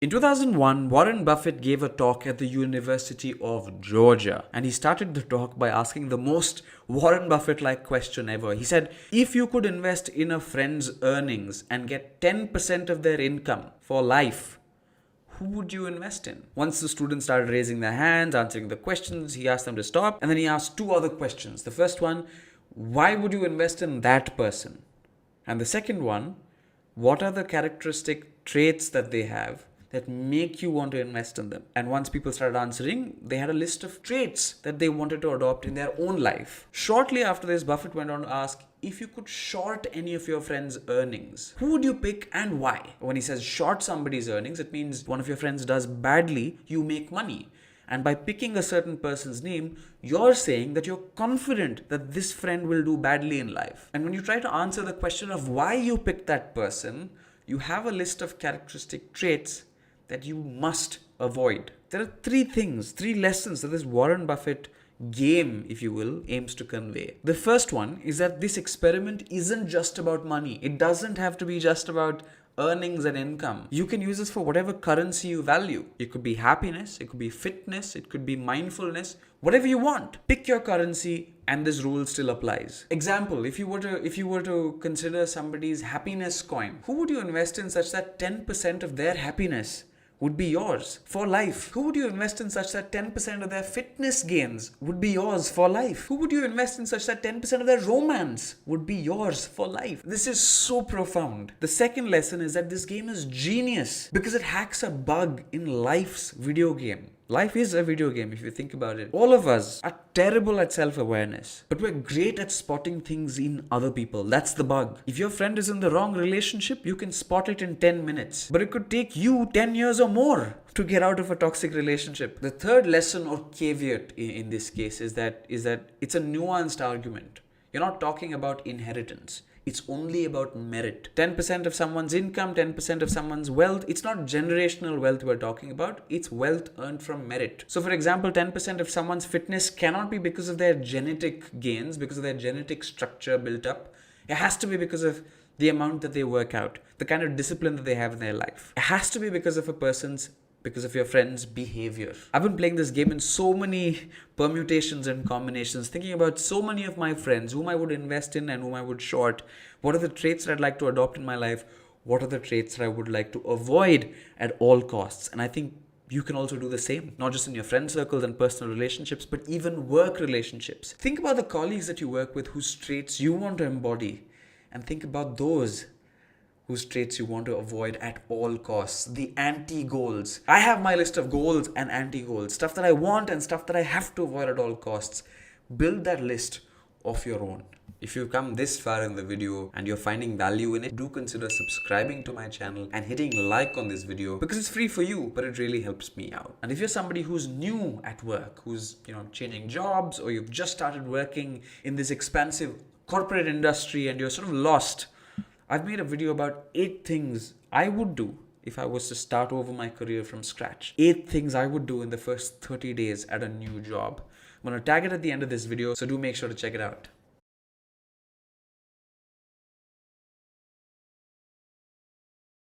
In 2001, Warren Buffett gave a talk at the University of Georgia, and he started the talk by asking the most Warren Buffett-like question ever. He said, if you could invest in a friend's earnings and get 10% of their income for life, who would you invest in? Once the students started raising their hands, answering the questions, he asked them to stop, and then he asked two other questions. The first one, why would you invest in that person? And the second one, what are the characteristic traits that they have that make you want to invest in them? And once people started answering, they had a list of traits that they wanted to adopt in their own life. Shortly after this, Buffett went on to ask, if you could short any of your friends' earnings, who would you pick and why? When he says short somebody's earnings, it means one of your friends does badly, you make money. And by picking a certain person's name, you're saying that you're confident that this friend will do badly in life. And when you try to answer the question of why you picked that person, you have a list of characteristic traits that you must avoid. There are three lessons that this Warren Buffett game, if you will, aims to convey. The first one is that this experiment isn't just about money. It doesn't have to be just about earnings and income. You can use this for whatever currency you value. It could be happiness, it could be fitness, it could be mindfulness, whatever you want. Pick your currency and this rule still applies. Example, if you were to consider somebody's happiness coin, who would you invest in such that 10% of their happiness would be yours for life? Who would you invest in such that 10% of their fitness gains would be yours for life? Who would you invest in such that 10% of their romance would be yours for life? This is so profound. The second lesson is that this game is genius because it hacks a bug in life's video game. Life is a video game if you think about it. All of us are terrible at self-awareness, but we're great at spotting things in other people. That's the bug. If your friend is in the wrong relationship, you can spot it in 10 minutes. But it could take you 10 years or more to get out of a toxic relationship. The third lesson or caveat in this case is that it's a nuanced argument. You're not talking about inheritance. It's only about merit. 10% of someone's income, 10% of someone's wealth. It's not generational wealth we're talking about. It's wealth earned from merit. So for example, 10% of someone's fitness cannot be because of their genetic gains, because of their genetic structure built up. It has to be because of the amount that they work out, the kind of discipline that they have in their life. It has to be because of your friend's behavior. I've been playing this game in so many permutations and combinations, thinking about so many of my friends, whom I would invest in and whom I would short. What are the traits that I'd like to adopt in my life? What are the traits that I would like to avoid at all costs? And I think you can also do the same, not just in your friend circles and personal relationships, but even work relationships. Think about the colleagues that you work with whose traits you want to embody, and think about those whose traits you want to avoid at all costs. The anti-goals. I have my list of goals and anti-goals, stuff that I want and stuff that I have to avoid at all costs. Build that list of your own. If you've come this far in the video and you're finding value in it, do consider subscribing to my channel and hitting like on this video because it's free for you, but it really helps me out. And if you're somebody who's new at work, who's changing jobs, or you've just started working in this expansive corporate industry and you're sort of lost, I've made a video about 8 things I would do if I was to start over my career from scratch. 8 things I would do in the first 30 days at a new job. I'm going to tag it at the end of this video, so do make sure to check it out.